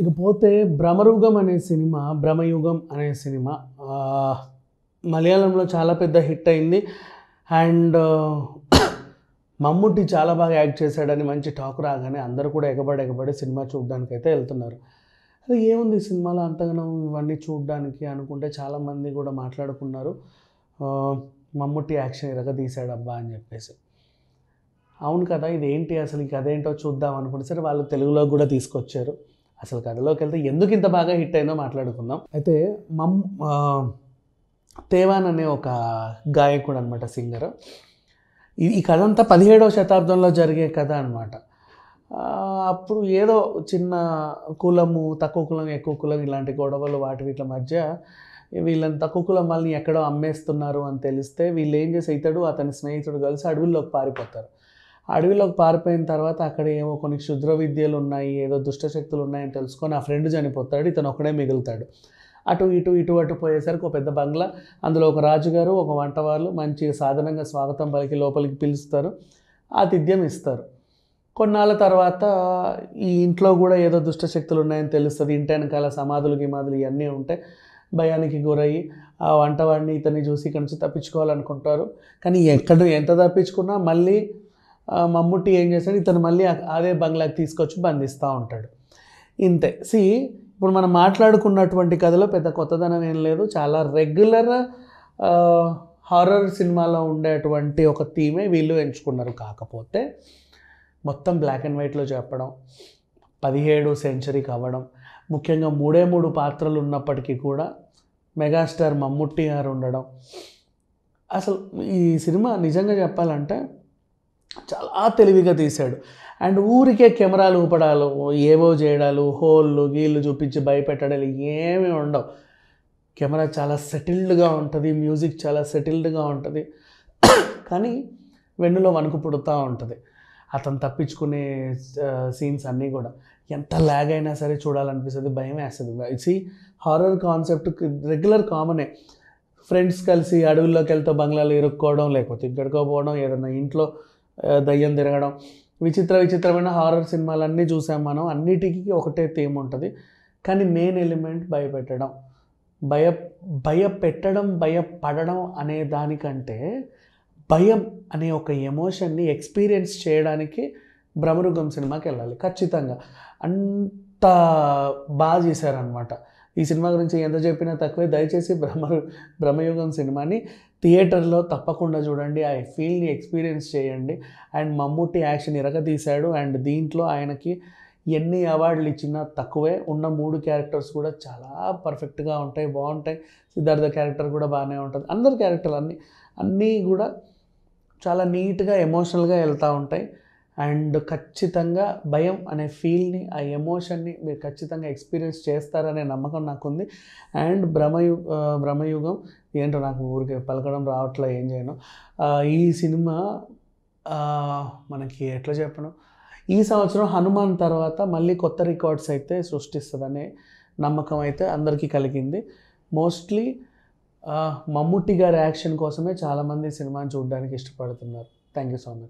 ఇకపోతే భ్రమయుగం అనే సినిమా మలయాళంలో చాలా పెద్ద హిట్ అయింది. అండ్ మమ్ముట్టి చాలా బాగా యాక్ట్ చేశాడని మంచి టాక్ రాగానే అందరూ కూడా ఎగబడి సినిమా చూడడానికి అయితే వెళ్తున్నారు. అది ఏముంది సినిమాలో అంతగానో ఇవన్నీ చూడడానికి అనుకుంటే చాలామంది కూడా మాట్లాడుకున్నారు, మమ్ముట్టి యాక్షన్ ఇరగదీశాడబ్బా అని చెప్పేసి. అవును కదా, ఇదేంటి అసలు ఈ కథ ఏంటో చూద్దాం అనుకుంటే సరే వాళ్ళు తెలుగులో కూడా తీసుకొచ్చారు. అసలు కథలోకి వెళ్తే ఎందుకు ఇంత బాగా హిట్ అయిందో మాట్లాడుకుందాం. అయితే తేవాన్ అనే ఒక గాయకుడు అనమాట, సింగర్. ఈ కథ అంతా 17వ శతాబ్దంలో జరిగే కథ అనమాట. అప్పుడు ఏదో చిన్న కులము, తక్కువ కులం, ఎక్కువ కులం ఇలాంటి గొడవలు వీటి మధ్య వీళ్ళని తక్కువ కులం వాళ్ళని ఎక్కడో అమ్మేస్తున్నారు అని తెలిస్తే వీళ్ళు ఏం చేసి ఇతడు అతని స్నేహితుడు కలిసి అడవిలోకి పారిపోతారు. అడవిలోకి పారిపోయిన తర్వాత అక్కడ ఏమో కొన్ని క్షుద్ర విద్యలు ఉన్నాయి, ఏదో దుష్టశక్తులు ఉన్నాయని తెలుసుకొని ఆ ఫ్రెండ్ చనిపోతాడు, ఇతను ఒకడే మిగులుతాడు. అటు పోయేసరికి ఒక పెద్ద బంగ్లా, అందులో ఒక రాజుగారు, ఒక వంట వాళ్ళు మంచి సాధారణంగా స్వాగతం పలికి లోపలికి పిలుస్తారు, ఆతిథ్యం ఇస్తారు. కొన్నాళ్ళ తర్వాత ఈ ఇంట్లో కూడా ఏదో దుష్టశక్తులు ఉన్నాయని తెలుస్తుంది. ఇంటి వెనకాల సమాధులు ఇవన్నీ ఉంటాయి. భయానికి గురయ్యి ఆ వంటవాడిని ఇతన్ని చూసి ఇక్కడి నుంచి తప్పించుకోవాలనుకుంటారు. కానీ ఎంత తప్పించుకున్నా మళ్ళీ మమ్ముట్టి ఏం చేస్తాడు, ఇతను మళ్ళీ అదే బంగ్లాకి తీసుకొచ్చి బంధిస్తూ ఉంటాడు. ఇంతే. ఇప్పుడు మనం మాట్లాడుకున్నటువంటి కథలో పెద్ద కొత్తదనం ఏం లేదు, చాలా రెగ్యులర్ హారర్ సినిమాలో ఉండేటువంటి ఒక థీమే వీళ్ళు ఎంచుకున్నారు. కాకపోతే మొత్తం బ్లాక్ అండ్ వైట్లో చెప్పడం, 17వ సెంచరీకి అవ్వడం, ముఖ్యంగా 3 పాత్రలు ఉన్నప్పటికీ కూడా మెగాస్టార్ మమ్ముట్టి గారు ఉండడం. అసలు ఈ సినిమా నిజంగా చెప్పాలంటే చాలా తెలివిగా తీశాడు. అండ్ ఊరికే కెమెరాలు ఊపడాలు, ఏవో చేయడాలు, హోళ్ళు గీళ్ళు చూపించి భయపెట్టడాలు ఏమీ ఉండవు. కెమెరా చాలా సెటిల్డ్గా ఉంటుంది, మ్యూజిక్ చాలా సెటిల్డ్గా ఉంటుంది, కానీ వెన్నులో వణుకు పుడుతూ ఉంటుంది. అతను తప్పించుకునే సీన్స్ అన్నీ కూడా ఎంత ల్యాగ్ అయినా సరే చూడాలనిపిస్తుంది, భయం వేస్తుంది. హారర్ కాన్సెప్ట్ రెగ్యులర్ కామనే. ఫ్రెండ్స్ కలిసి అడవుల్లోకి వెళ్తే బంగ్లాలో ఇరుక్కోవడం, లేకపోతే ఇక్కడికో పోవడం, ఏదైనా ఇంట్లో దయ్యం తిరగడం, విచిత్రమైన హారర్ సినిమాలన్నీ చూసాం మనం. అన్నిటికీ ఒకటే థీమ్ ఉంటుంది, కానీ మెయిన్ ఎలిమెంట్ భయపెట్టడం. భయపడడం అనే దానికంటే భయం అనే ఒక ఎమోషన్ని ఎక్స్పీరియన్స్ చేయడానికి భ్రమయుగం సినిమాకి వెళ్ళాలి ఖచ్చితంగా. అంత బాగా చేశారనమాట. ఈ సినిమా గురించి ఎంత చెప్పినా తక్కువే. దయచేసి భ్రమయుగం సినిమాని థియేటర్లో తప్పకుండా చూడండి, ఆ ఫీల్ని ఎక్స్పీరియన్స్ చేయండి. అండ్ మమ్ముట్టి యాక్షన్ ఇరగదీశాడు. అండ్ దీంట్లో ఆయనకి ఎన్ని అవార్డులు ఇచ్చినా తక్కువే. ఉన్న 3 క్యారెక్టర్స్ కూడా చాలా పర్ఫెక్ట్గా ఉంటాయి, బాగుంటాయి. సిద్ధార్థ క్యారెక్టర్ కూడా బాగానే ఉంటుంది. అందరి క్యారెక్టర్లు అన్నీ కూడా చాలా నీట్గా ఎమోషనల్గా వెళ్తూ ఉంటాయి. అండ్ ఖచ్చితంగా భయం అనే ఫీల్ని, ఆ ఎమోషన్ని మీరు ఖచ్చితంగా ఎక్స్పీరియన్స్ చేస్తారనే నమ్మకం నాకుంది. అండ్ భ్రమయుగం ఏంటో నాకు ఊరికే పలకడం రావట్లే, ఏం చేయను. ఈ సినిమా మనకి ఎట్లా చెప్పను, ఈ సంవత్సరం హనుమాన్ తర్వాత మళ్ళీ కొత్త రికార్డ్స్ అయితే సృష్టిస్తుందనే నమ్మకం అయితే అందరికీ కలిగింది. మోస్ట్లీ మమ్ముట్టి గారి యాక్షన్ కోసమే చాలామంది సినిమాని చూడడానికి ఇష్టపడుతున్నారు. Thank you so much.